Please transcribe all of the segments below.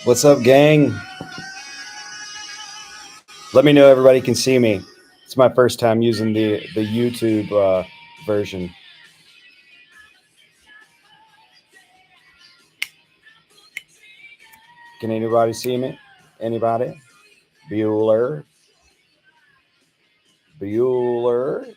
What's up, gang? Let me know everybody can see me. It's my first time using the YouTube version. Can anybody see me? Anybody? Bueller? Bueller?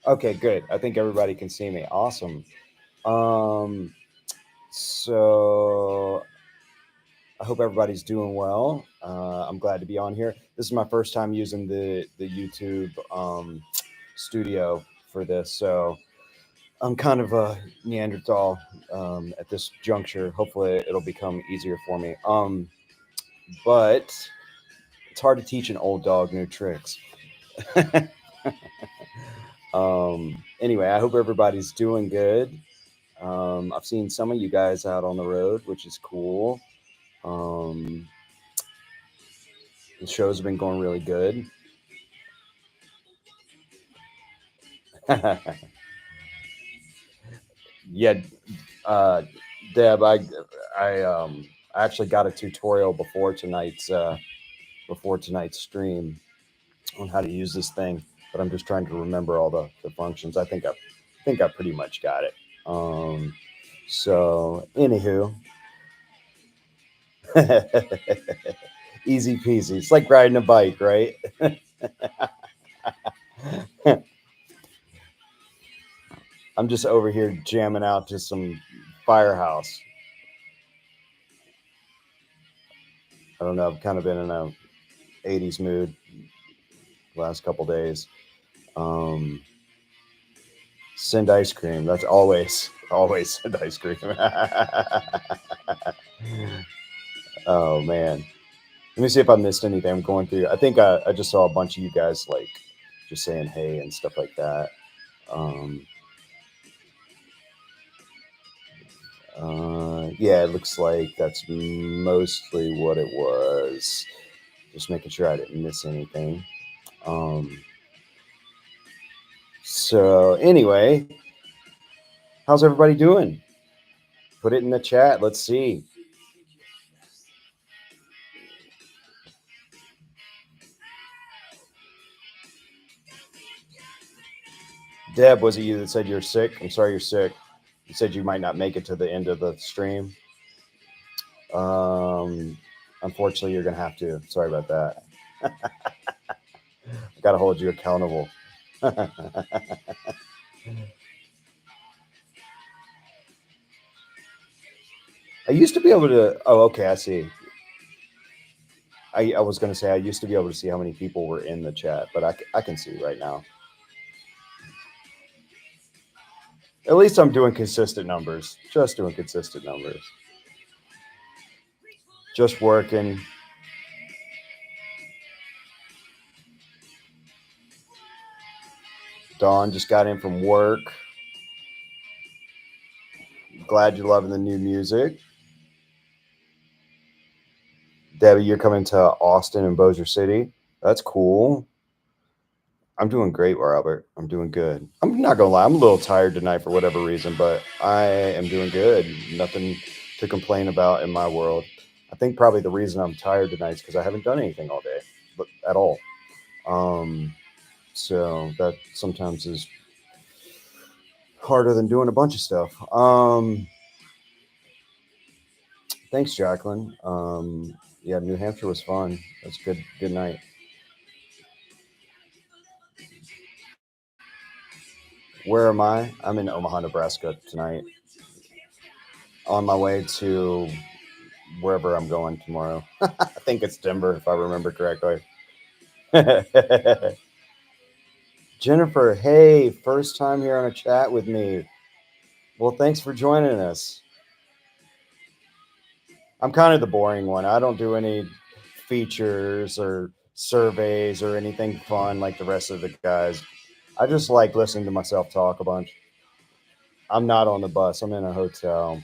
Okay, good. I think everybody can see me. Awesome. So I hope everybody's doing well. I'm glad to be on here. This is my first time using the YouTube studio for this, so I'm kind of a Neanderthal at this juncture. Hopefully, it'll become easier for me. But it's hard to teach an old dog new tricks. Anyway, I hope everybody's doing good. I've seen some of you guys out on the road, which is cool. The show's been going really good. Yeah, uh, Deb, I actually got a tutorial before tonight's stream on how to use this thing, but I'm just trying to remember all the functions. I think I pretty much got it. So anywho, easy peasy. It's like riding a bike, right? I'm just over here jamming out to some Firehouse. I don't know. I've kind of been in a 80s mood the last couple days. Um, Send ice cream. That's always send ice cream. Oh man. Let me see if I missed anything. I'm going through. I think I just saw a bunch of you guys like just saying hey and stuff like that. Um, yeah, it looks like that's mostly what it was. Just making sure I didn't miss anything. Um, so anyway, how's everybody doing? Put it in the chat. Let's see. Deb, was it you that said you're sick? I'm sorry you're sick. You said you might not make it to the end of the stream. Um, Unfortunately, you're gonna have to. Sorry about that. I gotta hold you accountable. I used to be able to. Oh, okay, I see. I was gonna say I used to be able to see how many people were in the chat, but I can see right now. At least I'm doing consistent numbers. Just doing consistent numbers. Just working. Dawn just got in from work. Glad you're loving the new music. Debbie, you're coming to Austin and Bossier City. That's cool. I'm doing great, Robert. I'm doing good. I'm not gonna lie, I'm a little tired tonight for whatever reason, but I am doing good. Nothing to complain about in my world. I think probably the reason I'm tired tonight is because I haven't done anything all day, but at all. So that sometimes is harder than doing a bunch of stuff. Thanks, Jacqueline. Yeah, New Hampshire was fun. That's good. Good night. Where am I? I'm in Omaha, Nebraska tonight. On my way to wherever I'm going tomorrow. I think it's Denver, if I remember correctly. Jennifer, hey, first time here on a chat with me. Well, thanks for joining us. I'm kind of the boring one. I don't do any features or surveys or anything fun like the rest of the guys. I just like listening to myself talk a bunch. I'm not on the bus. I'm in a hotel.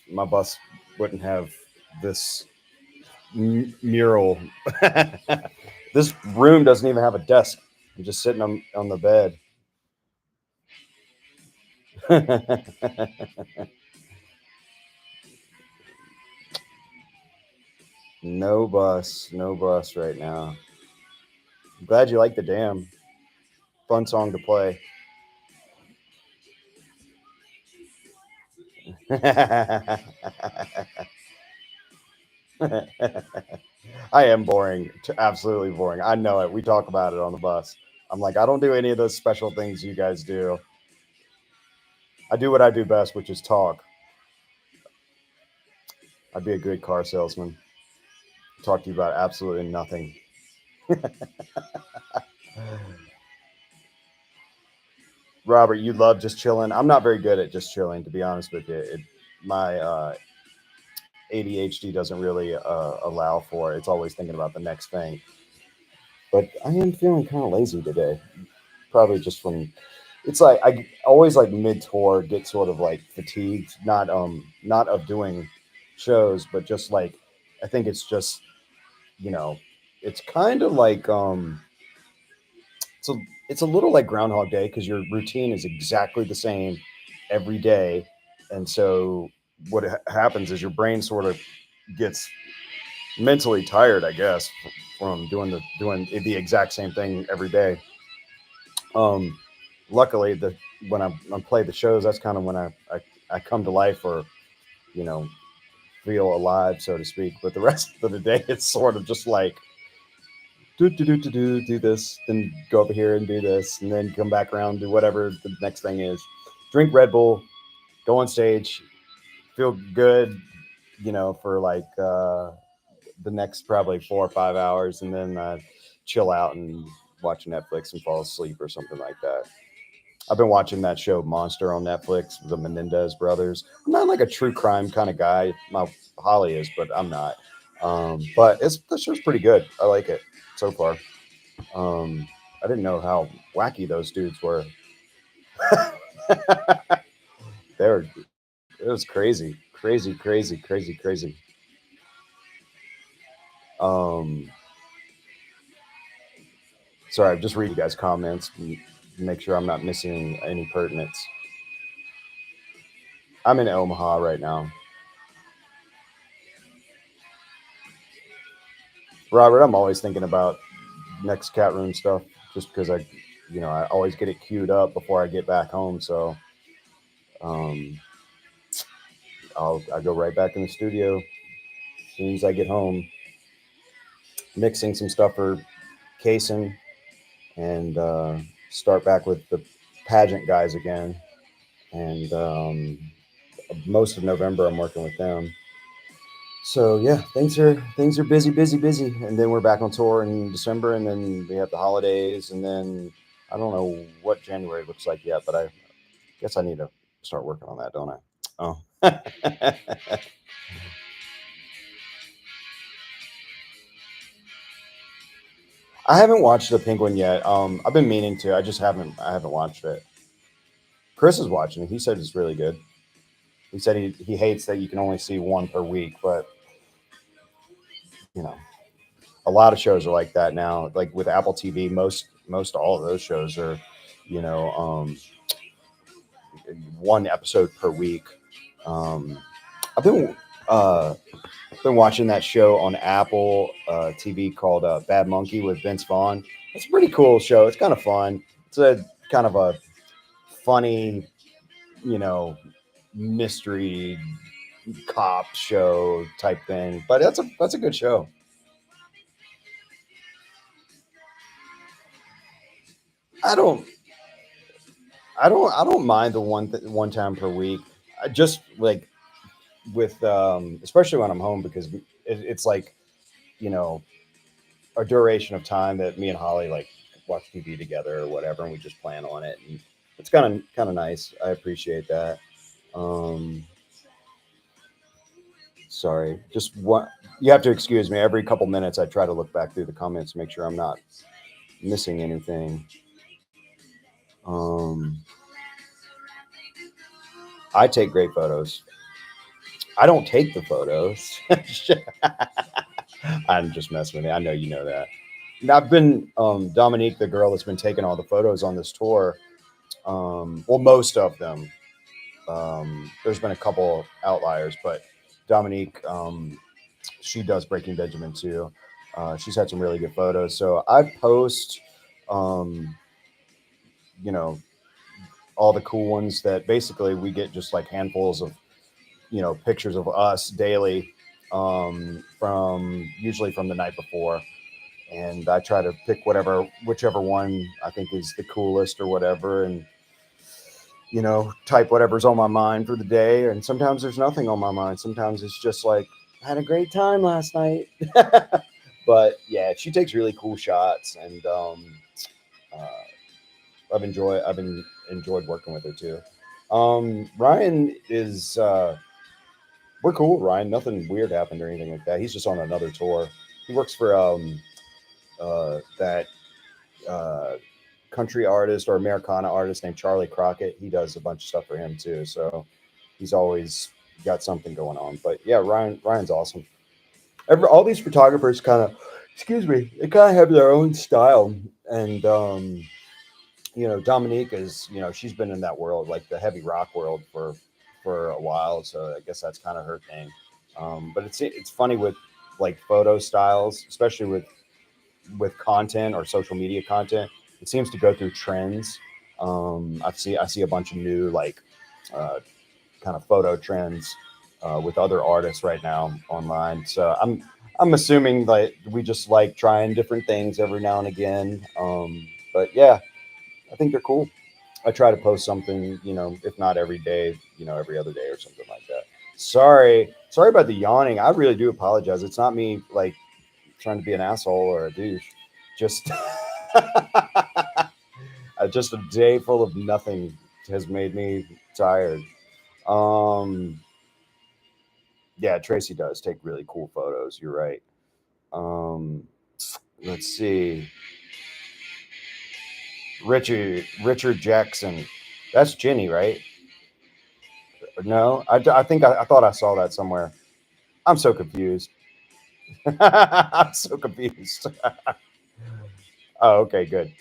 My bus wouldn't have this mural. This room doesn't even have a desk. I'm just sitting on the bed. No bus. No bus right now. I'm glad you like the Dam. Fun song to play. I am boring, absolutely boring. I know it. We talk about it on the bus. I'm like, I don't do any of those special things you guys do. I do what I do best, which is talk. I'd be a good car salesman. Talk to you about absolutely nothing. Robert, you love just chilling. I'm not very good at just chilling, to be honest with you. My ADHD doesn't really allow for it. It's always thinking about the next thing. But I am feeling kind of lazy today. Probably just from it's like I always like mid tour get sort of like fatigued, not of doing shows, but just like I think it's just you know it's kind of like it's a it's a little like Groundhog Day because your routine is exactly the same every day, and so what happens is your brain sort of gets mentally tired, I guess, from doing the exact same thing every day. Um, Luckily, the when I play the shows, that's kind of when I come to life or you know feel alive, so to speak. But the rest of the day, it's sort of just like do this, then go over here and do this, and then come back around, do whatever the next thing is. Drink Red Bull, go on stage, feel good, for like the next probably 4 or 5 hours, and then chill out and watch Netflix and fall asleep or something like that. I've been watching that show Monster on Netflix, the Menendez brothers. I'm not like a true crime kind of guy. My Holly is, but I'm not. But the show's pretty good. I like it so far. I didn't know how wacky those dudes were. they were. It was crazy, crazy, crazy, crazy, crazy. Um, Sorry, I'm just reading you guys' comments. Make sure I'm not missing any pertinence. I'm in Omaha right now. Robert, I'm always thinking about next cat room stuff just because I always get it queued up before I get back home. So um, I go right back in the studio as soon as I get home, mixing some stuff for casing and start back with the pageant guys again. And most of November, I'm working with them. So yeah, things are busy, busy, busy, and then we're back on tour in December, and then we have the holidays, and then I don't know what January looks like yet, but I guess I need to start working on that, don't I? Oh, I haven't watched The Penguin yet. I've been meaning to. I just haven't. I haven't watched it. Chris is watching it. He said it's really good. He said he hates that you can only see one per week, but you know, a lot of shows are like that now. Like with Apple TV, most all of those shows are, you know, one episode per week. Um, I've been watching that show on Apple TV called Bad Monkey with Vince Vaughn. It's a pretty cool show. It's kind of fun. It's a kind of a funny, you know, mystery cop show type thing. But that's a good show. I don't I don't mind the one time per week. I just like with especially when I'm home because it's like you know a duration of time that me and Holly like watch TV together or whatever, and we just plan on it, and it's kind of nice. I appreciate that. Um, Sorry, just You have to excuse me. Every couple minutes, I try to look back through the comments to make sure I'm not missing anything. Um, I take great photos. I don't take the photos. I'm just messing with you. I know you know that. And I've been Dominique, the girl that's been taking all the photos on this tour. Well, most of them. There's been a couple outliers, but Dominique, she does Breaking Benjamin too. She's had some really good photos. So I post, um, you know, all the cool ones that basically we get just like handfuls of, pictures of us daily, from usually from the night before. And I try to pick whichever one I think is the coolest or whatever. And type whatever's on my mind for the day. And sometimes there's nothing on my mind. Sometimes it's just like, I had a great time last night. But yeah, she takes really cool shots, and uh, I've enjoyed working with her too. Ryan is we're cool. Ryan, nothing weird happened or anything like that. He's just on another tour. He works for that uh, country artist or Americana artist named Charlie Crockett. He does a bunch of stuff for him too. So he's always got something going on. But yeah, Ryan's awesome. All these photographers kind of, excuse me, they kind of have their own style. And Dominique is, she's been in that world, like the heavy rock world, for a while. So I guess that's kind of her thing. But it's funny with like photo styles, especially with content or social media content. It seems to go through trends. I see a bunch of new like uh, kind of photo trends with other artists right now online. So I'm assuming that we just like trying different things every now and again. But yeah, I think they're cool. I try to post something, if not every day, every other day or something like that. Sorry about the yawning. I really do apologize. It's not me like trying to be an asshole or a douche. Just just a day full of nothing has made me tired. Um, yeah, Tracy does take really cool photos. You're right. Um, let's see, Richard Jackson. That's Ginny, right? No, I think I thought I saw that somewhere. I'm so confused. I'm so confused. Oh, okay, good.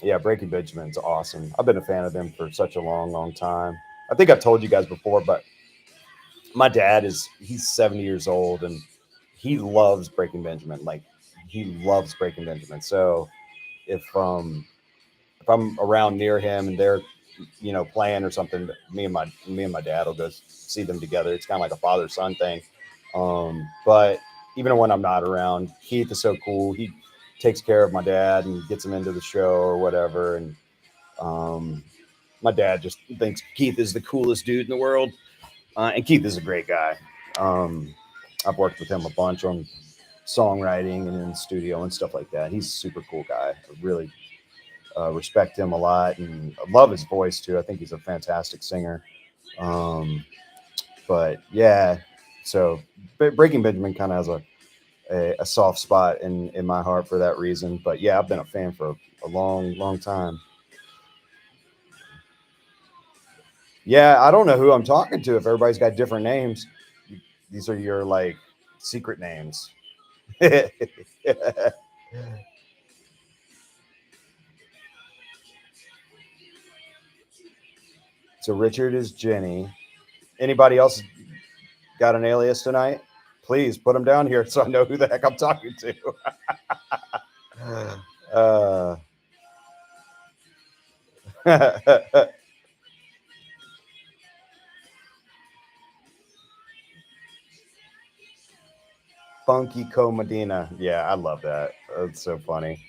Yeah, Breaking Benjamin's awesome. I've been a fan of them for such a long, long time. I think I've told you guys before, but my dad he's 70 years old, and he loves Breaking Benjamin. Like, he loves Breaking Benjamin. So if if I'm around near him and they're playing or something, me and my dad will go see them together. It's kind of like a father son thing. But even when I'm not around, Keith is so cool. He takes care of my dad and gets him into the show or whatever. And um, my dad just thinks Keith is the coolest dude in the world. And Keith is a great guy. Um, I've worked with him a bunch on songwriting and in the studio and stuff like that. He's a super cool guy. I really respect him a lot, and I love his voice too. I think he's a fantastic singer. Um, but yeah, so Breaking Benjamin kind of has a soft spot in my heart for that reason. But yeah, I've been a fan for a long, long time. Yeah, I don't know who I'm talking to if everybody's got different names. These are your like secret names. So Richard is Jenny. Anybody else got an alias tonight? Please put them down here so I know who the heck I'm talking to. uh, Funky Co Medina. Yeah, I love that. That's so funny.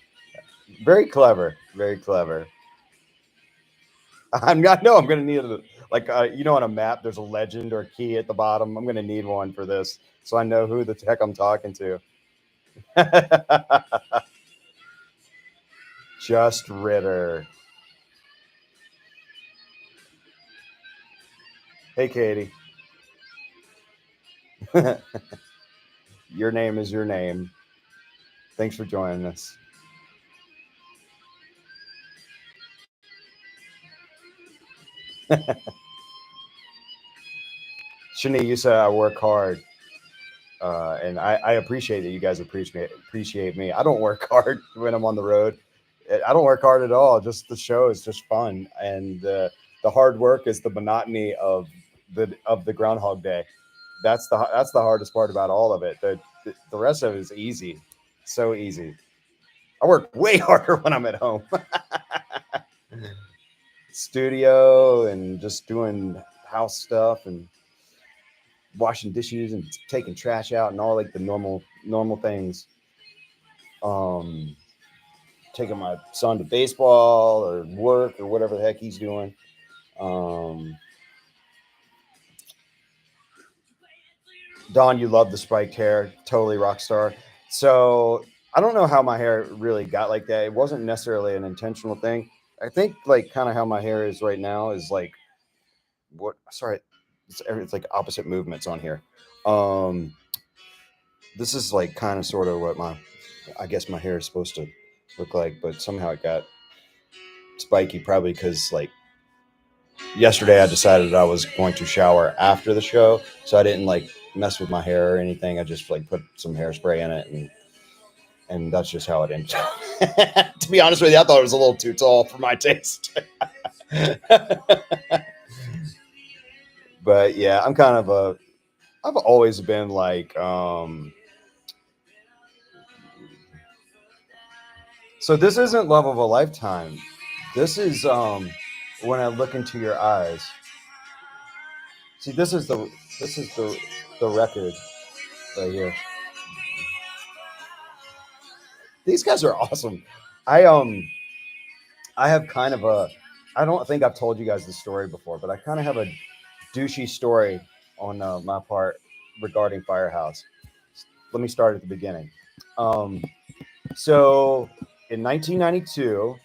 Very clever. Very clever. I know I'm gonna need like on a map. There's a legend or a key at the bottom. I'm gonna need one for this, so I know who the heck I'm talking to. Just Ritter. Hey, Katie. Your name is your name. Thanks for joining us. Shani, you said I work hard. And I appreciate that you guys appreciate me. I don't work hard when I'm on the road. I don't work hard at all. Just the show is just fun, and the hard work is the monotony of the Groundhog Day. That's the hardest part about all of it. The rest of it is easy, so easy. I work way harder when I'm at home, studio, and just doing house stuff and washing dishes and taking trash out and all like the normal things. Um, Taking my son to baseball or work or whatever the heck he's doing. Um, Don, you love the spiked hair, totally rock star. So I don't know how my hair really got like that. It wasn't necessarily an intentional thing. I think like kind of how my hair is right now is like what? Sorry, it's like opposite movements on here. Um, this is like kind of sort of what I guess my hair is supposed to look like, but somehow it got spiky, probably because like yesterday I decided I was going to shower after the show, so I didn't like mess with my hair or anything. I just like put some hairspray in it, and that's just how it ended up. To be honest with you, I thought it was a little too tall for my taste. But yeah, I've always been like so this isn't love of a lifetime. This is when I look into your eyes. See, this is the record right here. These guys are awesome. I I have kind of a I don't think I've told you guys this story before, but I kind of have a douchey story on my part regarding Firehouse. Let me start at the beginning. Um, so in 1992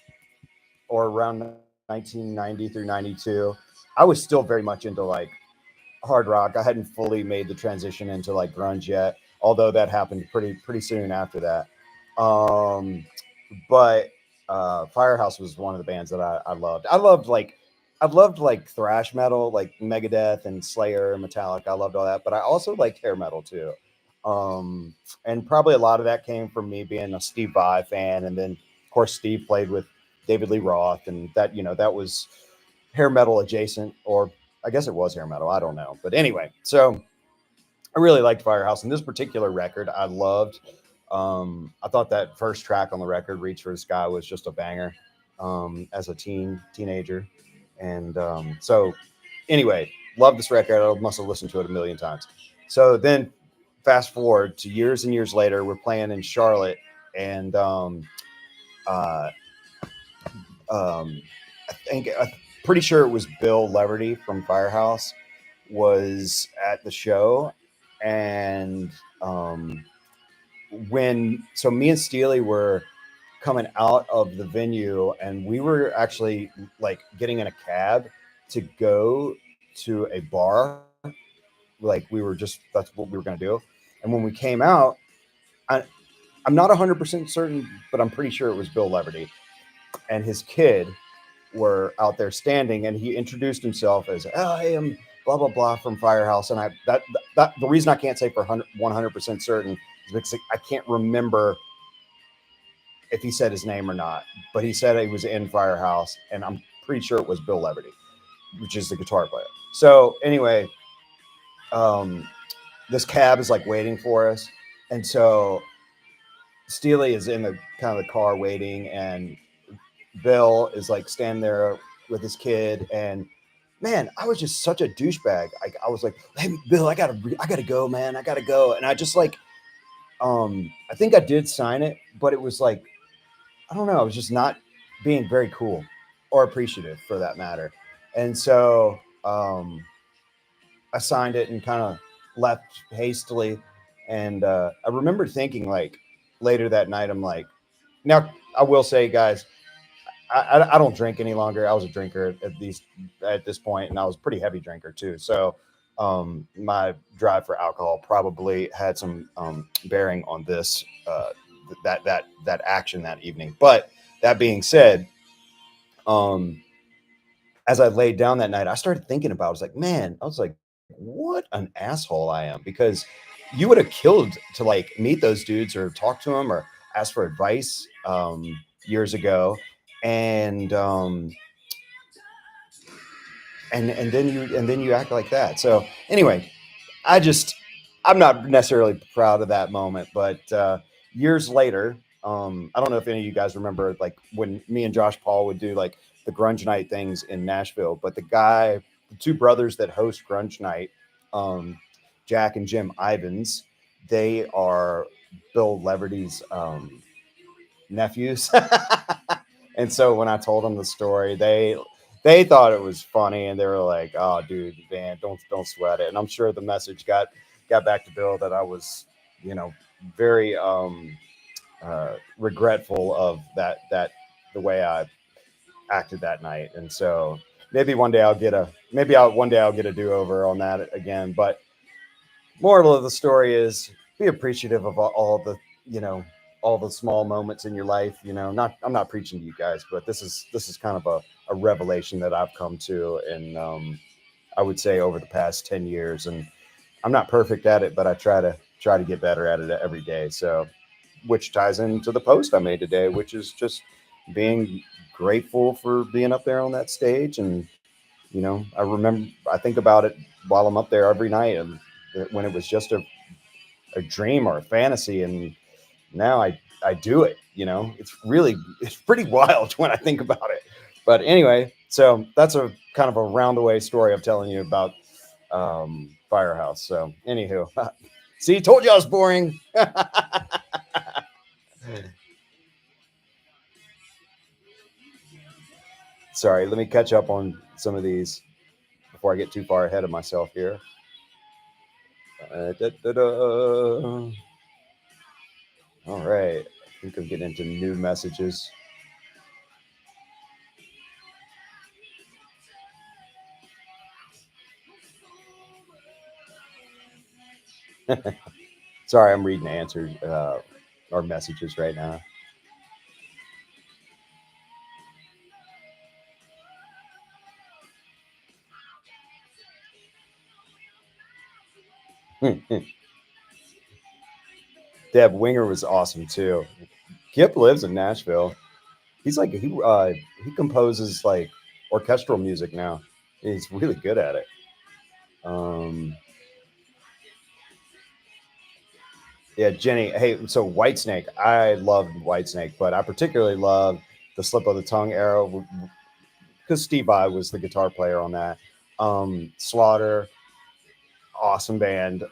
or around 1990 through 92, I was still very much into like hard rock. I hadn't fully made the transition into like grunge yet, although that happened pretty soon after that. But Firehouse was one of the bands that I loved. I loved like thrash metal, like Megadeth and Slayer and Metallica. I loved all that, but I also liked hair metal too. Um, and probably a lot of that came from me being a Steve Vai fan, and then of course Steve played with David Lee Roth, and that was hair metal adjacent, or I guess it was hair metal. I don't know, but anyway, so I really liked Firehouse, and this particular record I loved. I thought that first track on the record, "Reach for the Sky," was just a banger as a teenager, and so anyway, love this record. I must have listened to it a million times. So then, fast forward to years and years later, we're playing in Charlotte, and uh, um, I'm pretty sure it was Bill Leverty from Firehouse was at the show, and me and Steely were coming out of the venue, and we were actually like getting in a cab to go to a bar. Like we were just that's what we were gonna do. And when we came out, I, I'm not 100% certain, but I'm pretty sure it was Bill Leverty and his kid were out there standing, and he introduced himself as, "Oh, hey, I'm blah blah blah from Firehouse." And that the reason I can't say for 100% certain is because I can't remember if he said his name or not, but he said he was in Firehouse, and I'm pretty sure it was Bill Leverty, which is the guitar player. So anyway, um, this cab is like waiting for us, and so Steely is in the kind of the car waiting, and Bill is like standing there with his kid, and man, I was just such a douchebag. I was like, "Hey, Bill, I gotta go, man, I gotta go," and I just like, I think I did sign it, but it was like, I don't know, I was just not being very cool or appreciative for that matter, and so I signed it and kind of left hastily, and I remember thinking like later that night, I'm like, now I will say, guys, I don't drink any longer. I was a drinker at this point, and I was a pretty heavy drinker too. So my drive for alcohol probably had some bearing on this that action that evening. But that being said, um, as I laid down that night, I started thinking about. I was like, man, I was like, what an asshole I am, because you would have killed to like meet those dudes or talk to them or ask for advice years ago, and and then you act like that. So anyway, I just I'm not necessarily proud of that moment, but years later, I don't know if any of you guys remember like when me and Josh Paul would do like the grunge night things in Nashville. But the two brothers that host grunge night, um, Jack and Jim Ivins, they are Bill Leverty's nephews. And so when I told them the story, they thought it was funny, and they were like, "Oh, dude, man, don't sweat it." And I'm sure the message got back to Bill that I was, you know, very regretful of that the way I acted that night. And so maybe one day I'll get a do over on that again. But moral of the story is be appreciative of all the you know all the small moments in your life. Not I'm not preaching to you guys, but this is kind of a revelation that I've come to, and I would say over the past 10 years. And I'm not perfect at it, but I try to get better at it every day. So, which ties into the post I made today, which is just being grateful for being up there on that stage. And I think about it while I'm up there every night, and when it was just a dream or a fantasy, and now I do it. It's pretty wild when I think about it. But anyway, so that's a kind of a roundaway story of telling you about Firehouse. So anywho, see, told you I was boring. Sorry, let me catch up on some of these before I get too far ahead of myself here. Da, da, da. All right, I think I'm getting into new messages. Sorry, I'm reading answers or messages right now. Deb Winger was awesome too. Kip lives in Nashville. He composes like orchestral music now. He's really good at it. Um, yeah, Jenny. Hey, so Whitesnake. I loved Whitesnake, but I particularly love the Slip of the Tongue era because Steve Vai was the guitar player on that. Slaughter, awesome band.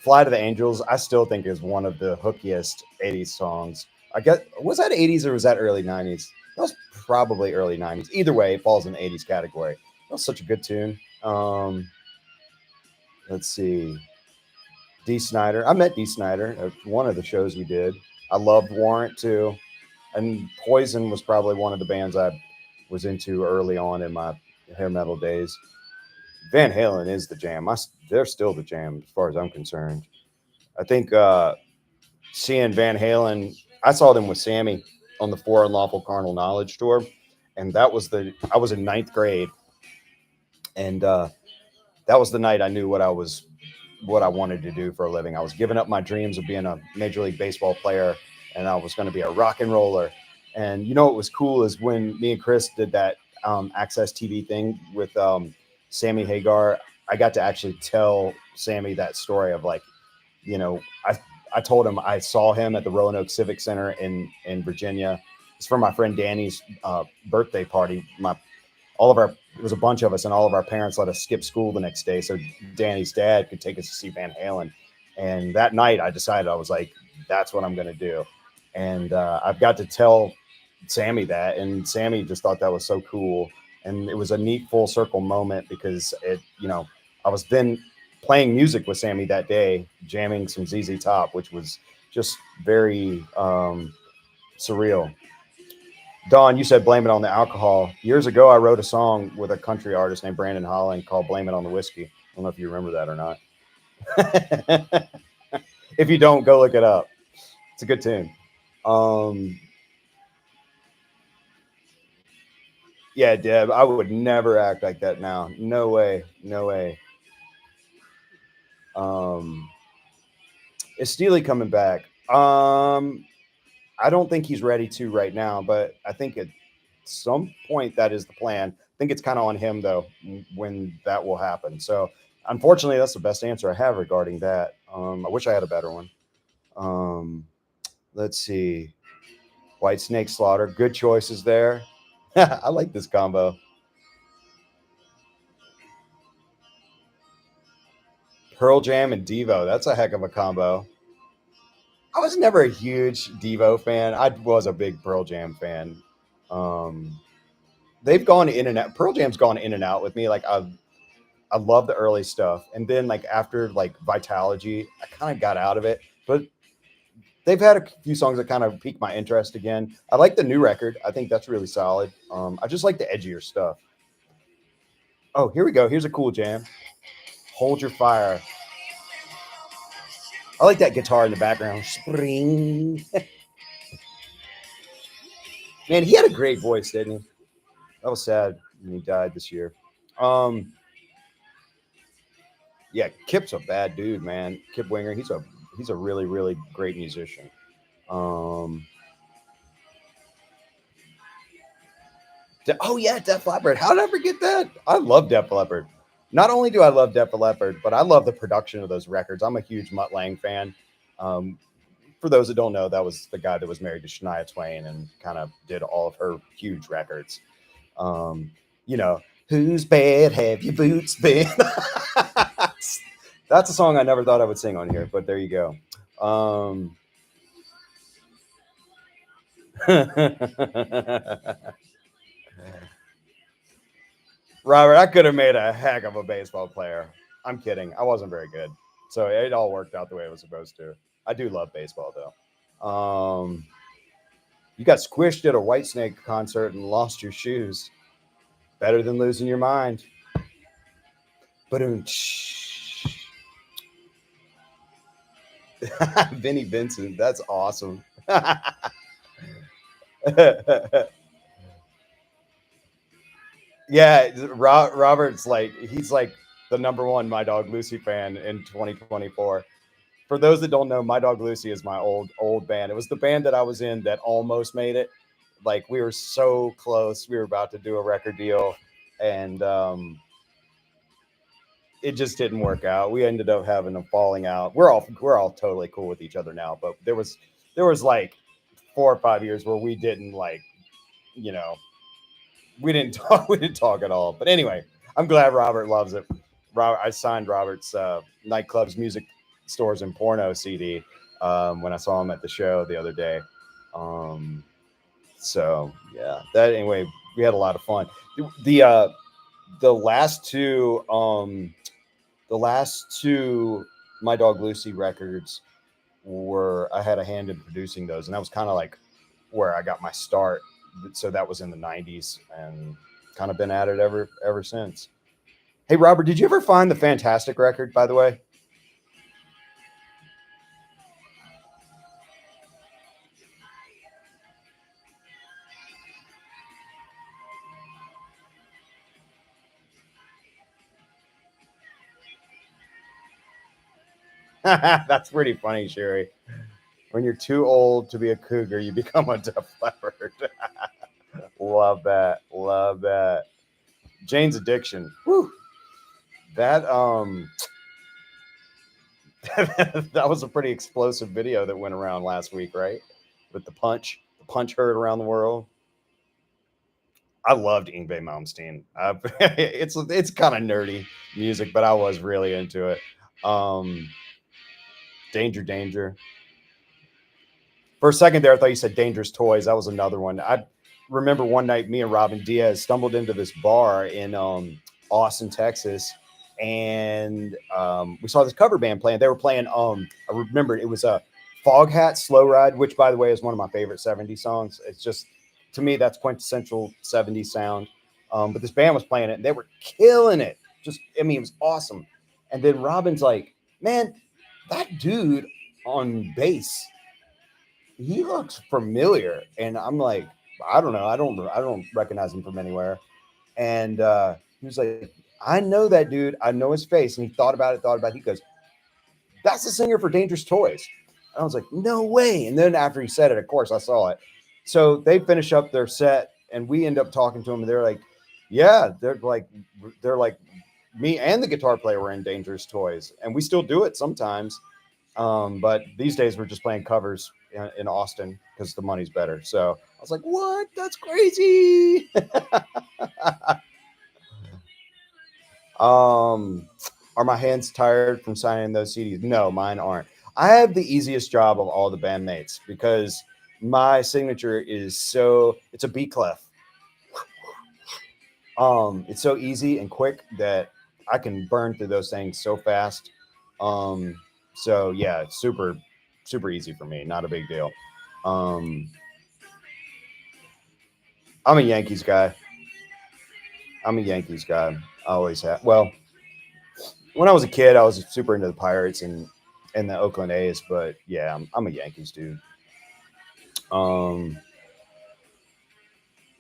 Fly to the Angels, I still think is one of the hookiest 80s songs. I guess, was that 80s or was that early 90s? That was probably early 90s. Either way, it falls in the 80s category. That was such a good tune. Let's see. D. Snyder. I met D. Snyder at one of the shows we did. I loved Warrant too. And Poison was probably one of the bands I was into early on in my hair metal days. Van Halen is the jam. They're still the jam as far as I'm concerned. I think seeing Van Halen, I saw them with Sammy on the For Unlawful Carnal Knowledge tour, and I was in ninth grade, and that was the night I knew what I wanted to do for a living. I was giving up my dreams of being a Major League Baseball player, and I was going to be a rock and roller. And what was cool is when me and Chris did that Access TV thing with Sammy Hagar, I got to actually tell Sammy that story of like, you know, I told him I saw him at the Roanoke Civic Center in Virginia. It's for my friend Danny's birthday party. All of our It was a bunch of us, and all of our parents let us skip school the next day so Danny's dad could take us to see Van Halen. And that night, I decided, I was like, that's what I'm going to do. And I've got to tell Sammy that, and Sammy just thought that was so cool. And it was a neat full circle moment because I was then playing music with Sammy that day, jamming some ZZ Top, which was just very surreal. Don, you said blame it on the alcohol. Years ago, I wrote a song with a country artist named Brandon Holland called "Blame It on the Whiskey." I don't know if you remember that or not. If you don't, go look it up. It's a good tune. Um, yeah, Deb, I would never act like that now. No way. No way. Um, is Steely coming back? I don't think he's ready to right now, but I think at some point that is the plan. I think it's kind of on him though when that will happen. So unfortunately, that's the best answer I have regarding that. I wish I had a better one. Um, let's see. White Snake Slaughter, good choices there. I like this combo. Pearl Jam and Devo, that's a heck of a combo. I was never a huge Devo fan. I was a big Pearl Jam fan. Um, they've gone in and out. Pearl Jam's gone in and out with me. Like I love the early stuff, and then like after like Vitalogy, I kind of got out of it. But they've had a few songs that kind of piqued my interest again. I like the new record. I think that's really solid. I just like the edgier stuff. Oh, here we go. Here's a cool jam. Hold Your Fire. I like that guitar in the background. Spring. Man, he had a great voice, didn't he? That was sad when he died this year. Um, yeah, Kip's a bad dude, man. Kip Winger, he's a really really great musician. Um, oh yeah, Def Leppard. How did I forget that? I love Def Leppard. Not only do I love Def Leppard, but I love the production of those records. I'm a huge Mutt Lang fan. Um, for those that don't know, that was the guy that was married to Shania Twain and kind of did all of her huge records. Um, you know, whose bed have your boots been? That's a song I never thought I would sing on here, but there you go. Robert, I could have made a heck of a baseball player. I'm kidding. I wasn't very good. So it all worked out the way it was supposed to. I do love baseball though. You got squished at a Whitesnake concert and lost your shoes. Better than losing your mind. But Vinnie Vincent, that's awesome. Yeah, Robert's like he's like the number one My Dog Lucy fan in 2024. For those that don't know, My Dog Lucy is my old band. It was the band that I was in that almost made it. Like we were so close. We were about to do a record deal, and it just didn't work out. We ended up having a falling out. We're all totally cool with each other now, but there was like 4 or 5 years where we didn't like, you know, we didn't talk. We didn't talk at all. But anyway, I'm glad Robert loves it. I signed Robert's nightclubs, music stores, and porno CD when I saw him at the show the other day. Um, so yeah, that anyway, we had a lot of fun. The last two My Dog Lucy records were I had a hand in producing those, and that was kind of like where I got my start. So that was in the '90s, and kind of been at it ever since. Hey, Robert, did you ever find the Fantastic record? By the way, that's pretty funny, Sherry. When you're too old to be a cougar, you become a Def Leppard. Love that. Love that. Jane's Addiction. Whew. That that was a pretty explosive video that went around last week, right? With the punch heard around the world. I loved Ingve Malmsteen. It's kind of nerdy music, but I was really into it. Um, Danger, Danger. For a second there, I thought you said Dangerous Toys. That was another one. I remember one night, me and Robin Diaz stumbled into this bar in Austin, Texas, and we saw this cover band playing. They were playing. I remember it was a Foghat Slow Ride, which, by the way, is one of my favorite '70s songs. It's just to me, that's quintessential 70s sound. But this band was playing it and they were killing it. Just, I mean, it was awesome. And then Robin's like, man, that dude on bass, he looks familiar. And I'm like, I don't know. I don't recognize him from anywhere. And he was like, I know that dude. I know his face. And he thought about it. He goes, that's the singer for Dangerous Toys. And I was like, no way. And then after he said it, of course, I saw it. So they finish up their set, and we end up talking to them. And they're like, yeah, they're like, me and the guitar player were in Dangerous Toys, and we still do it sometimes. But these days we're just playing covers in Austin because the money's better. So I was like, what? That's crazy. Are my hands tired from signing those CDs? No, mine aren't. I have the easiest job of all the bandmates because my signature is it's a B clef. It's so easy and quick that I can burn through those things so fast. Um, so yeah, it's super easy for me. Not a big deal. Um, I'm a Yankees guy. I'm a Yankees guy. I always have. Well, when I was a kid, I was super into the Pirates and the Oakland A's. But yeah, I'm a Yankees dude. Um,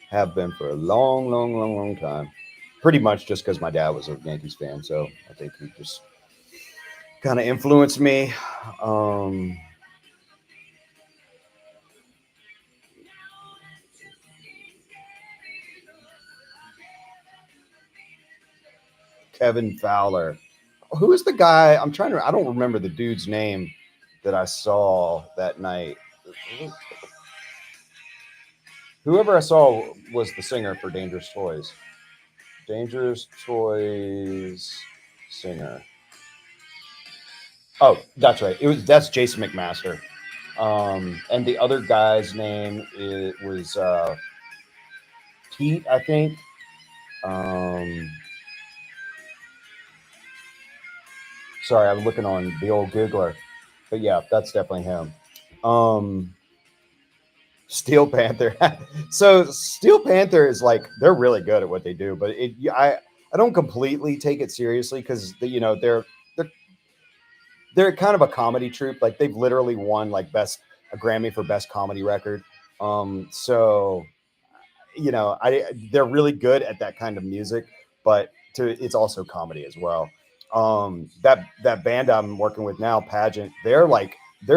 have been for a long time. Pretty much just because my dad was a Yankees fan, so I think he just kind of influenced me. Um, Kevin Fowler. Who is the guy? I don't remember the dude's name that I saw that night. Whoever I saw was the singer for Dangerous Toys. Dangerous Toys singer. Oh, that's right. That's Jason McMaster. And the other guy's name was Pete, I think. Um, sorry, I'm looking on the old Googler, but yeah, that's definitely him. Um, Steel Panther. So Steel Panther is like they're really good at what they do, but I don't completely take it seriously because they're they're kind of a comedy troupe. Like they've literally won like best a Grammy for best comedy record. So they're really good at that kind of music, but it's also comedy as well. That band I'm working with now, Pageant, they're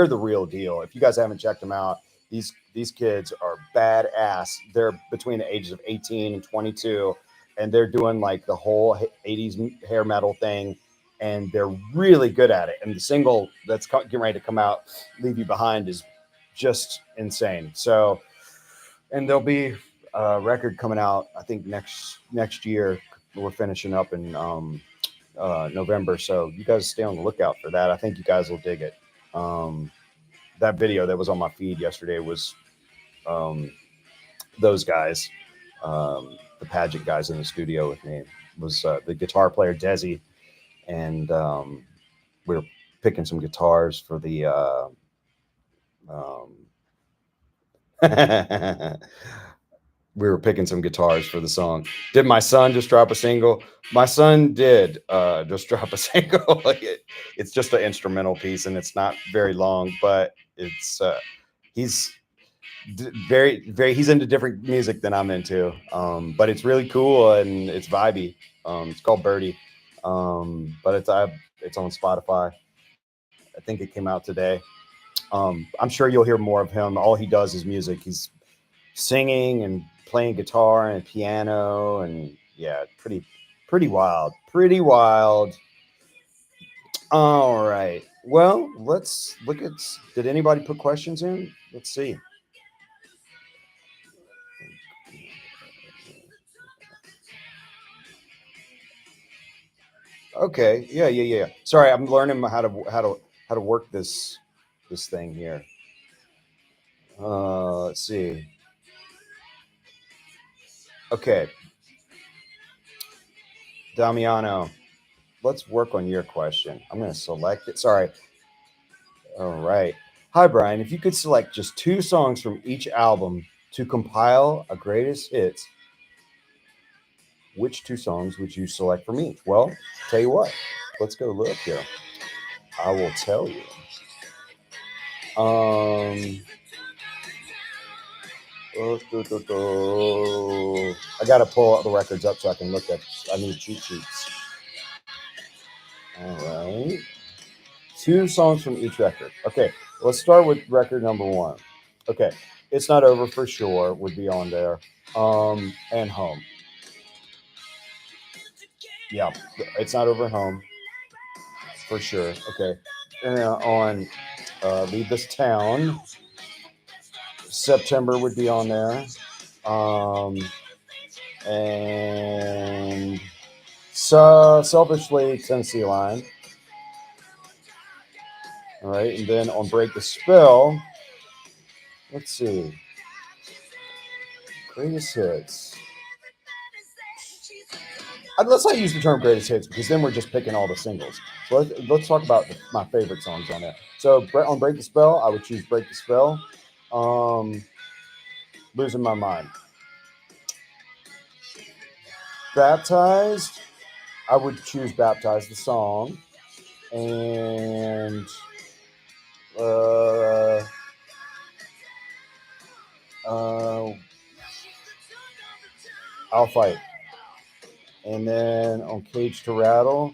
the real deal. If you guys haven't checked them out, these kids are badass. They're between the ages of 18 and 22, and they're doing like the whole 80s hair metal thing, and they're really good at it. And the single that's getting ready to come out, "Leave You Behind," is just insane. So, and there'll be a record coming out, I think next year. We're finishing up in November, so you guys stay on the lookout for that. I think you guys will dig it. Um, that video that was on my feed yesterday was um, those guys, the Pageant guys in the studio with me. Was the guitar player Desi, and we were picking some guitars for the. Um, we were picking some guitars for the song. Did my son just drop a single? My son did just drop a single. It's just an instrumental piece, and it's not very long, but he's very he's into different music than I'm into. But it's really cool and it's vibey. It's called Birdie, but it's on Spotify. I think it came out today. I'm sure you'll hear more of him. All he does is music. He's singing and playing guitar and piano, and yeah, pretty wild. Pretty wild. All right. Well, let's look at. Did anybody put questions in? Let's see. Okay. Yeah. Sorry, I'm learning how to work this thing here. Let's see. Okay, Damiano, let's work on your question. I'm going to select it. Sorry. All right. Hi, Brian. If you could select just two songs from each album To compile a greatest hits, which two songs would you select from each? Well, tell you what, let's go look here. I will tell you. Um, I gotta pull all the records up so I can look at. I need cheat sheets. All right, two songs from each record. Okay, let's start with record number one. Okay, it's not over for sure would be on there. And home. Yeah, it's not over home for sure. Okay, and on leave this town. September would be on there. Um, and so selfishly Tennessee Line. All right, and then on Break the Spell, let's see, greatest hits. Let's not use the term greatest hits because then we're just picking all the singles. So let's talk about my favorite songs on there. So on Break the Spell, I would choose Break the Spell. Um, Losing My Mind. Baptized, I would choose Baptized, the song. And uh, uh, I'll Fight. And then on Cage to Rattle,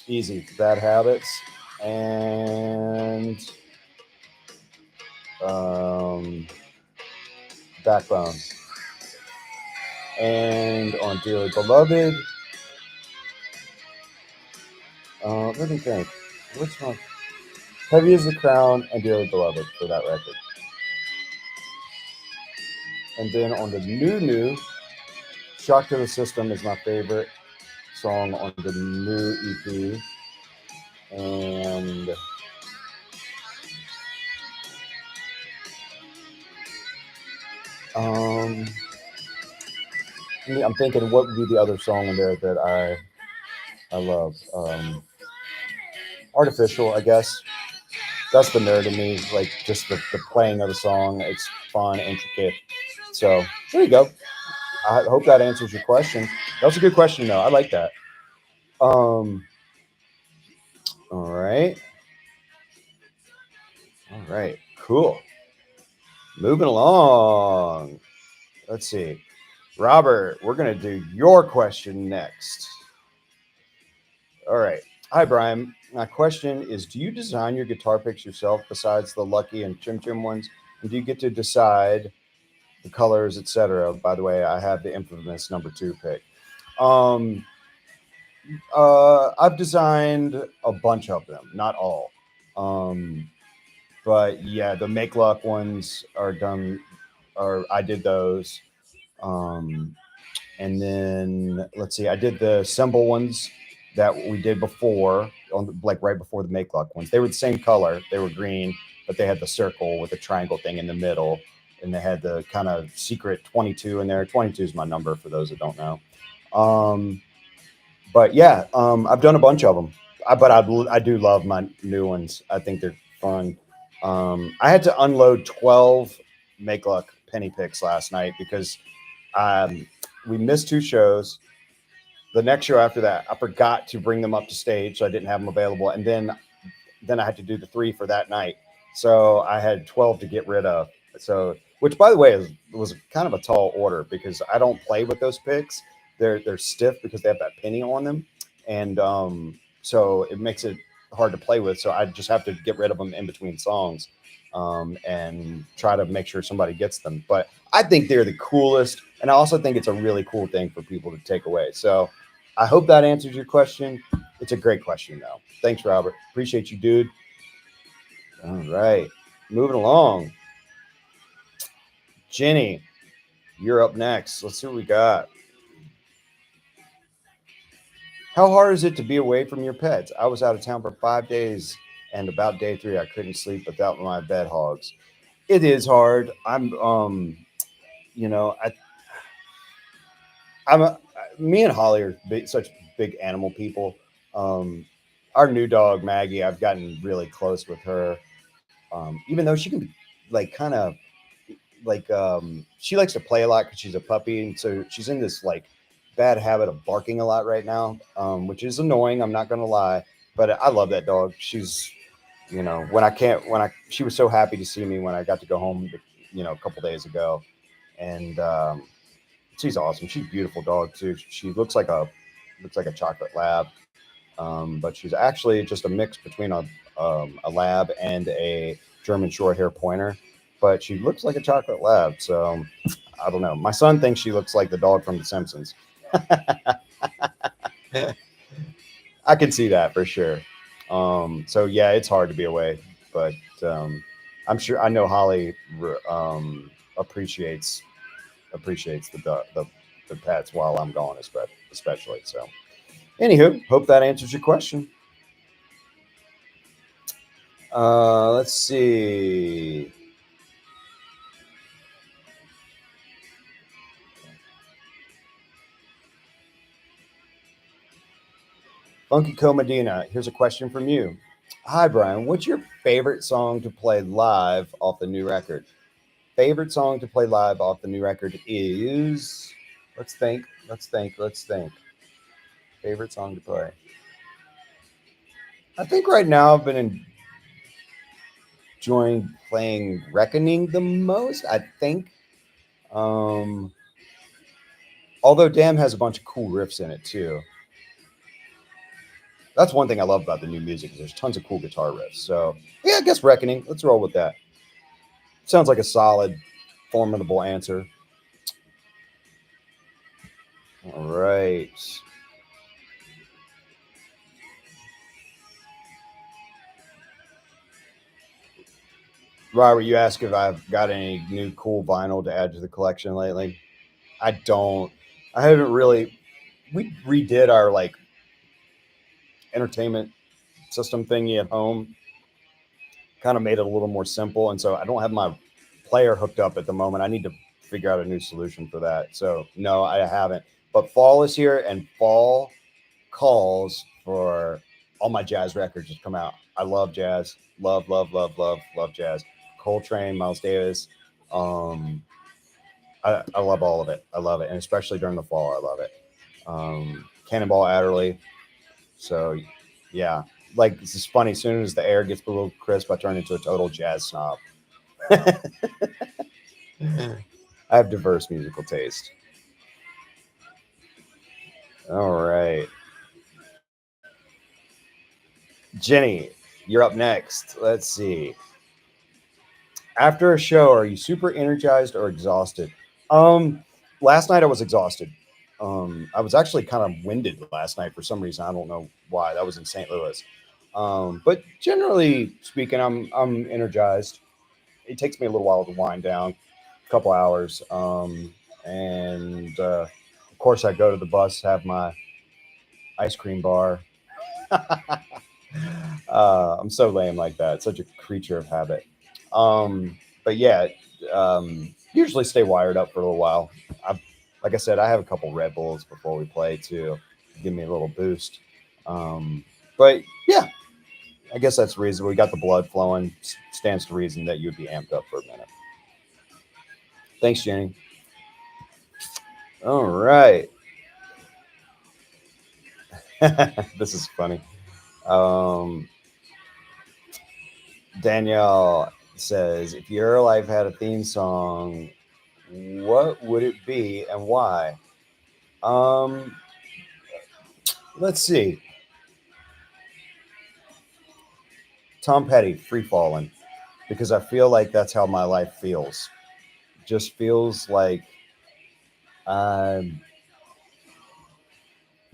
easy, Bad Habits. And Backbone. And on Dearly Beloved, let me think. Which one? Heavy as the Crown and Dearly Beloved for that record. And then on the new, Shock to the System is my favorite song on the new EP. And I'm thinking what would be the other song in there that I love. Artificial, I guess. That's the nerd in me. Like just the playing of the song. It's fun, intricate. So there you go. I hope that answers your question. That was a good question, though. I like that. Um, all right. All right. Cool. Moving along. Let's see. Robert, we're going to do your question next. All right. Hi, Brian. My question is, do you design your guitar picks yourself besides the Lucky and Chim Chim ones? And do you get to decide the colors, etc.? By the way, I have the infamous number 2 pick. I've designed a bunch of them, not all. But yeah, the Make Luck ones are done, or I did those. And then let's see, I did the symbol ones that we did before, like right before the Make Luck ones. They were the same color, they were green, but they had the circle with the triangle thing in the middle, and they had the kind of secret 22 in there. 22 is my number for those that don't know. But yeah, I've done a bunch of them. I do love my new ones. I think they're fun. I had to unload 12 Make Luck penny picks last night because we missed 2 shows. The next show after that, I forgot to bring them up to stage, so I didn't have them available. And then I had to do the 3 for that night, so I had 12 to get rid of. So, which by the way was kind of a tall order because I don't play with those picks. They're stiff because they have that penny on them, and so it makes it hard to play with. So I just have to get rid of them in between songs, and try to make sure somebody gets them. But I think they're the coolest, and I also think it's a really cool thing for people to take away. So I hope that answers your question. It's a great question, though. Thanks, Robert. Appreciate you, dude. All right, moving along. Jenny, you're up next. Let's see what we got. How hard is it to be away from your pets? I was out of town for 5 days, and about day 3, I couldn't sleep without my bed hogs. It is hard. You know, me and Holly are such big animal people. Um, our new dog Maggie, I've gotten really close with her. Even though she can be like kind of like she likes to play a lot because she's a puppy, and so she's in this like bad habit of barking a lot right now, which is annoying. I'm not gonna lie, but I love that dog. She's when I can't when I she was so happy to see me when I got to go home, a couple days ago, and she's awesome. She's a beautiful dog too. She looks like a chocolate lab, but she's actually just a mix between a lab and a German short hair pointer. But she looks like a chocolate lab, so I don't know. My son thinks she looks like the dog from The Simpsons. I can see that for sure. So yeah, it's hard to be away, but I know Holly appreciates the pets while I'm gone, especially. So, anywho, hope that answers your question. Let's see. Funky Co Medina, here's a question from you. Hi, Brian. What's your favorite song to play live off the new record? Favorite song to play live off the new record is. Let's think. Let's think. Let's think. Favorite song to play. I think right now I've been enjoying playing Reckoning the most. I think. Um, Although Damn has a bunch of cool riffs in it too. That's one thing I love about the new music is there's tons of cool guitar riffs. So yeah, I guess Reckoning. Let's roll with that. Sounds like a solid, formidable answer. All right. Robert, you asked if I've got any new cool vinyl to add to the collection lately. I don't. I haven't really. We redid our like entertainment system thingy at home, kind of made it a little more simple, and so I don't have my player hooked up at the moment. I need to figure out a new solution for that. So no, I haven't. But fall is here, and fall calls for all my jazz records to come out. I love jazz. Love, love, love, love, love jazz. Coltrane, Miles Davis. Um, I love all of it. I love it, and especially during the fall, I love it. Cannonball Adderley. So, yeah, like this is funny. As soon as the air gets a little crisp, I turn into a total jazz snob. I have diverse musical taste. All right, Jenny, you're up next. Let's see. After a show, are you super energized or exhausted? Um, Last night I was exhausted. I was actually kind of winded last night for some reason. I don't know why. That was in St. Louis. But generally speaking, I'm energized. It takes me a little while to wind down, a couple hours, and of course I go to the bus, have my ice cream bar. I'm so lame like that. Such a creature of habit. But yeah, usually stay wired up for a little while. Like I said, I have a couple Red Bulls before we play to give me a little boost. But yeah, I guess that's reasonable. We got the blood flowing. Stands to reason that you'd be amped up for a minute. Thanks, Jenny. All right. This is funny. Um, Danielle says, if your life had a theme song, what would it be and why? Um, let's see. Tom Petty, Free Falling, because I feel like that's how my life feels. Just feels like I'm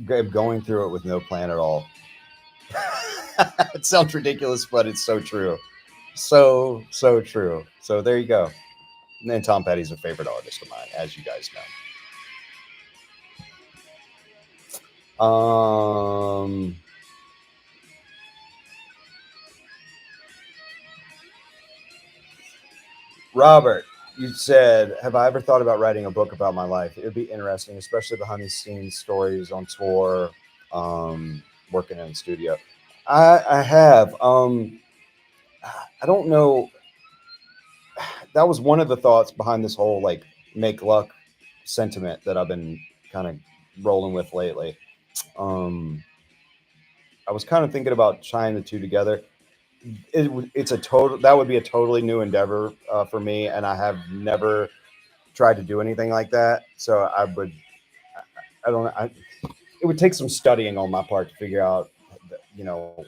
going through it with no plan at all. It sounds ridiculous, but it's so true. So true. So there you go. And then Tom Petty's a favorite artist of mine, as you guys know. Robert, you said, have I ever thought about writing a book about my life? It would be interesting, especially behind the scenes stories on tour, working in the studio. I have. I don't know. that was one of the thoughts behind this whole like make luck sentiment that I've been kind of rolling with lately. Um, I was kind of thinking about tying the two together. It's a total that would be a totally new endeavor for me, and I have never tried to do anything like that. So I don't know. It would take some studying on my part to figure out, you know,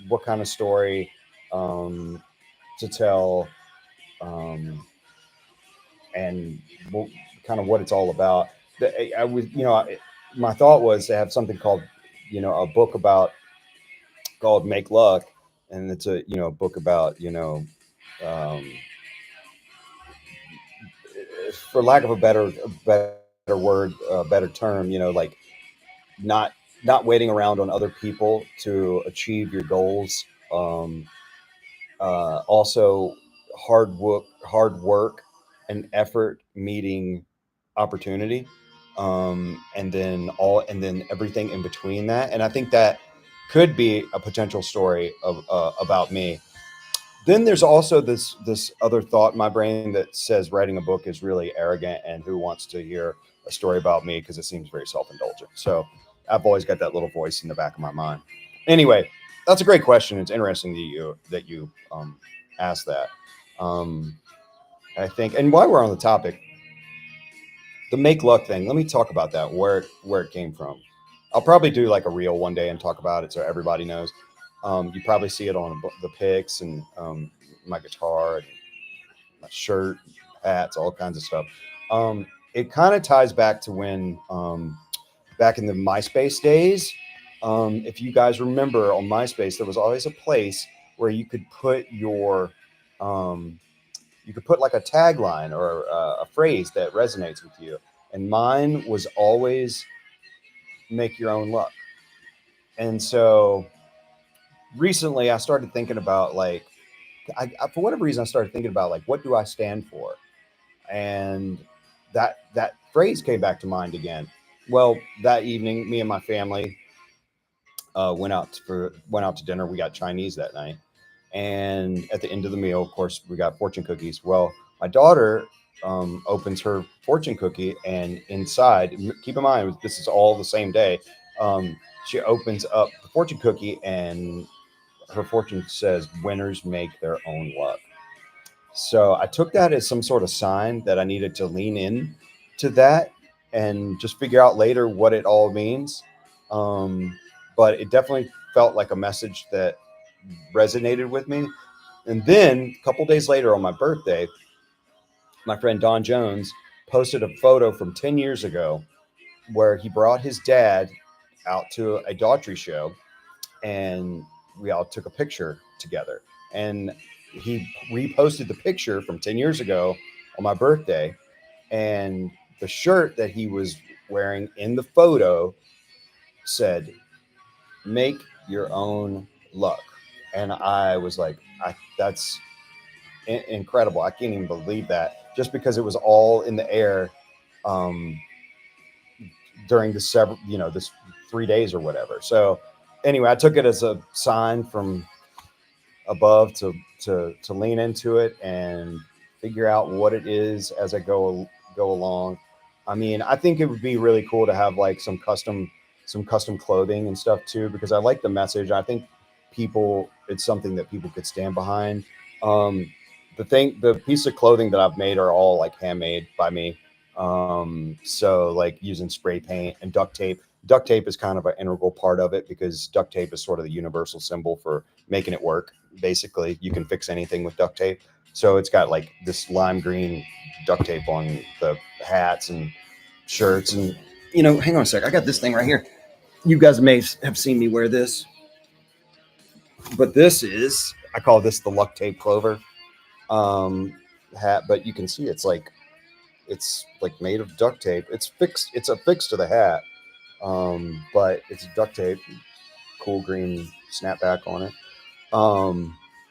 what kind of story um, to tell, um, and what, kind of what it's all about. I was, my thought was to have something called, a book about called Make Luck, and it's a book about um, for lack of a better word, better term, like not not waiting around on other people to achieve your goals. Also, hard work and effort meeting opportunity, and then everything in between that. And I think that could be a potential story of about me. Then there's also this other thought in my brain that says writing a book is really arrogant, and who wants to hear a story about me because it seems very self-indulgent. So I've always got that little voice in the back of my mind. Anyway, that's a great question. It's interesting that you asked that. Um, I think, and while we're on the topic, the make luck thing. Let me talk about that. Where it came from. I'll probably do like a reel one day and talk about it so everybody knows. You probably see it on the pics and my guitar and my shirt, hats, all kinds of stuff. It kind of ties back to when back in the MySpace days. If you guys remember on MySpace, there was always a place where um, you could put like a tagline or a phrase that resonates with you. And mine was always make your own luck. And so recently I started thinking about like, for whatever reason, I started thinking about like, what do I stand for? And that phrase came back to mind again. Well, that evening, me and my family went out to dinner. We got Chinese that night, and at the end of the meal, of course, we got fortune cookies. Well, my daughter opens her fortune cookie, and inside, keep in mind this is all the same day. She opens up the fortune cookie, and her fortune says, "Winners make their own luck." So I took that as some sort of sign that I needed to lean in to that and just figure out later what it all means. Um, but it definitely felt like a message that resonated with me. And then a couple days later on my birthday, my friend Don Jones posted a photo from 10 years ago where he brought his dad out to a Daughtry show, and we all took a picture together. And he reposted the picture from 10 years ago on my birthday. And the shirt that he was wearing in the photo said, "Make your own luck." And I was like, that's incredible. I can't even believe that, just because it was all in the air um, during the this 3 days or whatever. So anyway, I took it as a sign from above to lean into it and figure out what it is as I go along. I mean, I think it would be really cool to have like some custom clothing and stuff too, because I like the message. I think it's something that people could stand behind. The piece of clothing that I've made are all like handmade by me. So like using spray paint and duct tape. Duct tape is kind of an integral part of it because duct tape is sort of the universal symbol for making it work. Basically, you can fix anything with duct tape. So it's got like this lime green duct tape on the hats and shirts. And hang on a sec, I got this thing right here. You guys may have seen me wear this, but I call this the luck tape clover hat. But you can see it's like made of duct tape. It's fixed. It's affixed to the hat, but it's duct tape. Cool green snapback on it.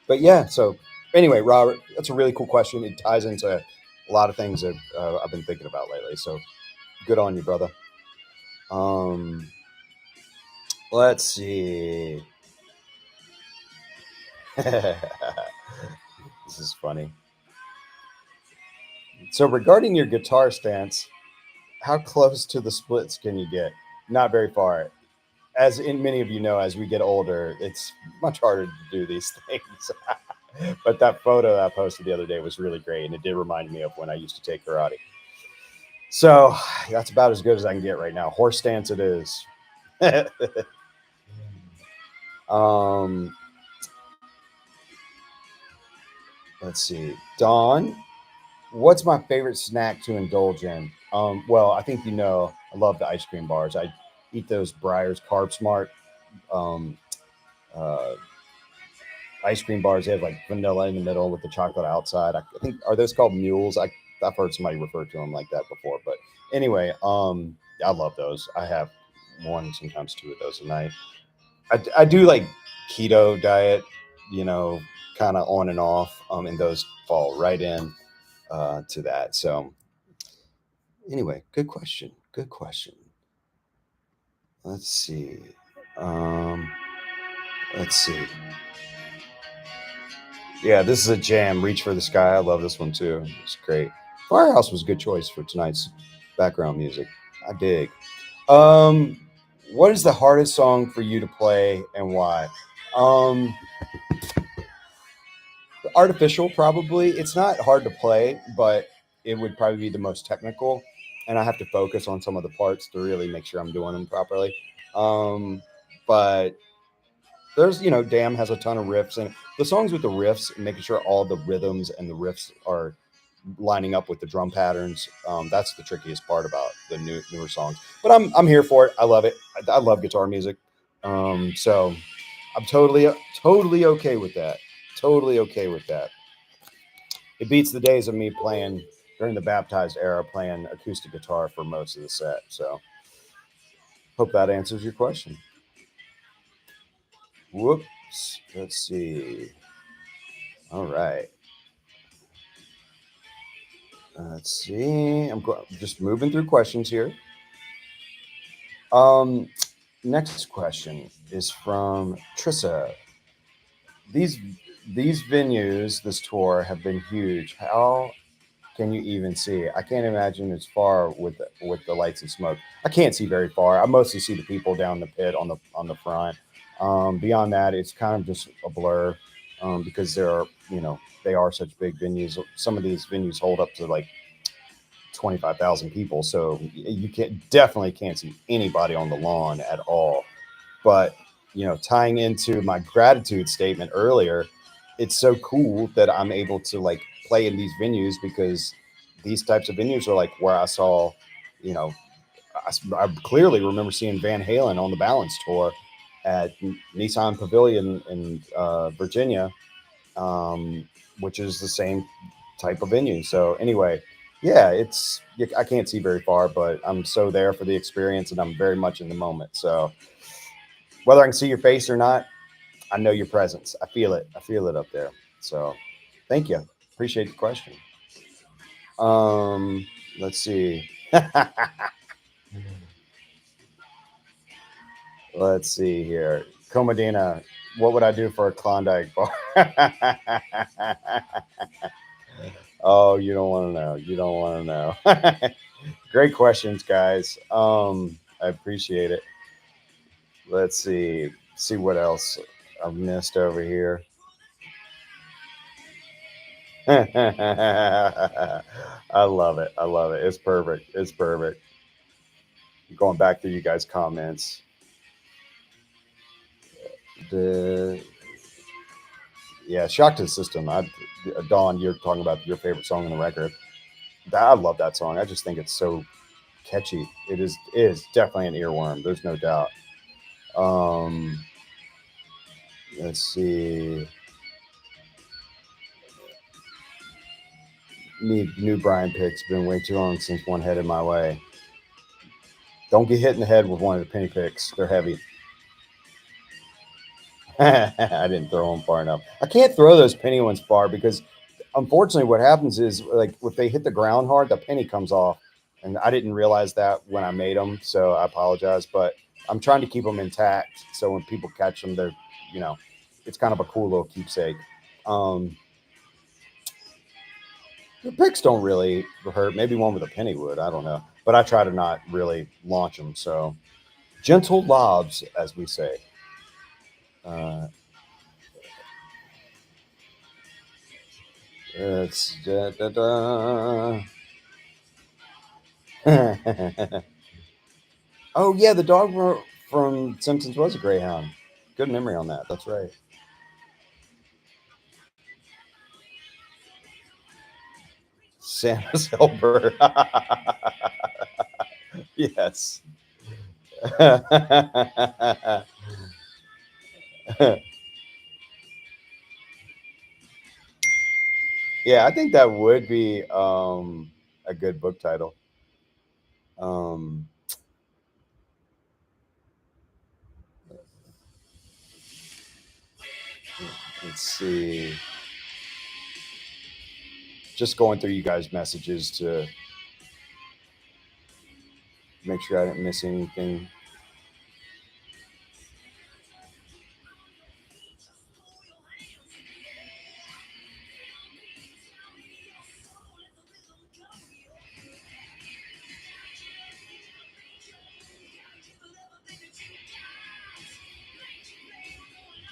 But yeah. So anyway, Robert, that's a really cool question. It ties into a lot of things that I've been thinking about lately. So good on you, brother. Um, let's see. This is funny. So regarding your guitar stance, how close to the splits can you get? Not very far. As in many of you know, as we get older, it's much harder to do these things. But that photo that I posted the other day was really great, and it did remind me of when I used to take karate. So that's about as good as I can get right now. Horse stance it is. um, let's see. Dawn, what's my favorite snack to indulge in? Well, I think you know I love the ice cream bars. I eat those Breyers Carb Smart um, uh, ice cream bars. They have like vanilla in the middle with the chocolate outside. I think are those called mules? I've heard somebody refer to them like that before. But anyway, I love those. I have one, sometimes two of those a night. I do like keto diet, you know, kind of on and off, and those fall right in to that. So anyway, good question. Good question. Let's see. Um, let's see. Yeah, this is a jam. Reach for the Sky. I love this one too. It's great. Firehouse was a good choice for tonight's background music. I dig. Um, what is the hardest song for you to play and why? Um, Artificial, probably. It's not hard to play, but it would probably be the most technical, and I have to focus on some of the parts to really make sure I'm doing them properly. But there's, Damn has a ton of riffs, and the songs with the riffs, making sure all the rhythms and the riffs are lining up with the drum patterns. That's the trickiest part about the newer songs. But I'm here for it. I love it. I love guitar music. So I'm totally okay with that. Totally okay with that. It beats the days of me playing during the baptized era, playing acoustic guitar for most of the set. So hope that answers your question. Whoops. Let's see. All right. Let's see. Just moving through questions here. Um, Next question is from Trissa. These these venues, this tour, have been huge. How can you even see? I can't imagine it's far with the lights and smoke. I can't see very far. I mostly see the people down the pit on the front. Beyond that, it's kind of just a blur because they are such big venues. Some of these venues hold up to like 25,000 people, so you definitely can't see anybody on the lawn at all. But tying into my gratitude statement earlier, it's so cool that I'm able to like play in these venues because these types of venues are like where I saw, you know, I clearly remember seeing Van Halen on the Balance tour at Nissan Pavilion in Virginia, um, which is the same type of venue. So anyway, yeah, I can't see very far, but I'm so there for the experience and I'm very much in the moment. So whether I can see your face or not, I know your presence. I feel it. I feel it up there. So thank you. Appreciate the question. Let's see. Let's see here. Comadina, what would I do for a Klondike bar? Oh, you don't want to know. You don't want to know. Great questions, guys. I appreciate it. Let's see what else I've missed over here. I love it. I love it. It's perfect. It's perfect. Going back to you guys' comments. The Yeah, shock to the system. Dawn, you're talking about your favorite song on the record. I love that song. I just think it's so catchy. It is definitely an earworm. There's no doubt. Um, let's see. Need new Brian picks. Been way too long since one headed my way. Don't get hit in the head with one of the penny picks. They're heavy. I didn't throw them far enough. I can't throw those penny ones far because, unfortunately, what happens is like if they hit the ground hard, the penny comes off, and I didn't realize that when I made them. So I apologize, but I'm trying to keep them intact. So when people catch them, you know, it's kind of a cool little keepsake. Um, The picks don't really hurt. Maybe one with a penny would. I don't know. But I try to not really launch them. So gentle lobs, as we say. Uh, it's oh yeah, the dog from Simpsons was a greyhound. Good memory on that. That's right. Santa's helper. Yes. Yeah, I think that would be a good book title. Um, let's see. Just going through you guys' messages to make sure I didn't miss anything.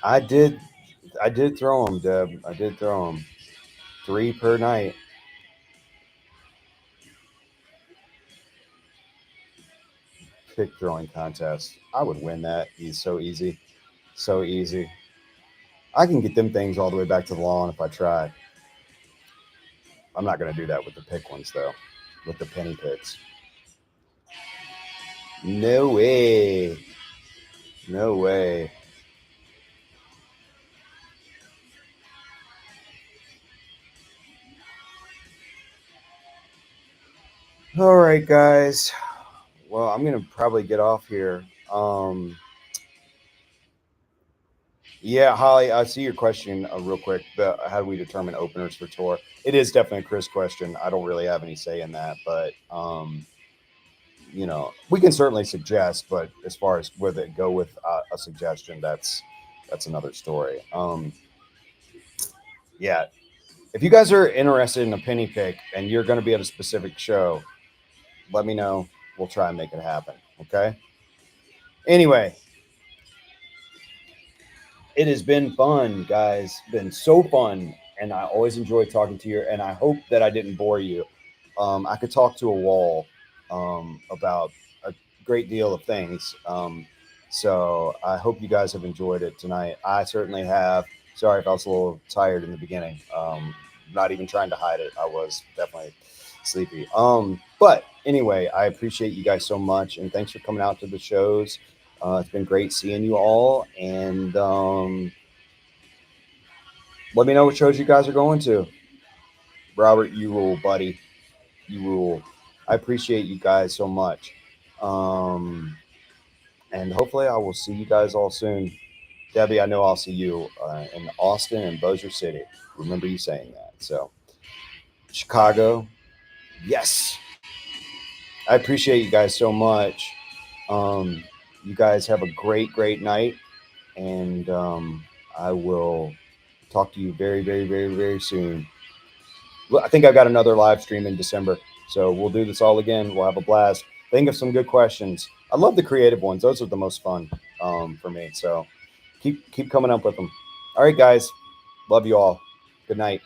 I did, I did throw them, Deb. I did throw them. 3 per night. Pick throwing contest. I would win that. He's so easy, so easy. I can get them things all the way back to the lawn if I try. I'm not going to do that with the pick ones though. With the penny picks. No way. No way. All right, guys. Well, I'm gonna probably get off here. Yeah, Holly, I see your question real quick. How do we determine openers for tour? It is definitely a Chris question. I don't really have any say in that, but we can certainly suggest. But as far as whether it go with a suggestion, that's another story. Yeah, if you guys are interested in a penny pick and you're going to be at a specific show, let me know. We'll try and make it happen. Okay. Anyway, it has been fun, guys. Been so fun, and I always enjoy talking to you. And I hope that I didn't bore you. I could talk to a wall about a great deal of things. So I hope you guys have enjoyed it tonight. I certainly have. Sorry if I was a little tired in the beginning. Not even trying to hide it. I was definitely sleepy. But anyway, I appreciate you guys so much, and thanks for coming out to the shows. It's been great seeing you all, and let me know what shows you guys are going to. Robert, you rule, buddy. You rule. I appreciate you guys so much. Um, and hopefully, I will see you guys all soon. Debbie, I know I'll see you in Austin and Bossier City. Remember you saying that. So, Chicago, yes. I appreciate you guys so much. Um, you guys have a great, great night. And I will talk to you very, very, very, very soon. Well, I think I got another live stream in December. So we'll do this all again. We'll have a blast. Think of some good questions. I love the creative ones. Those are the most fun for me. So keep coming up with them. All right, guys. Love you all. Good night.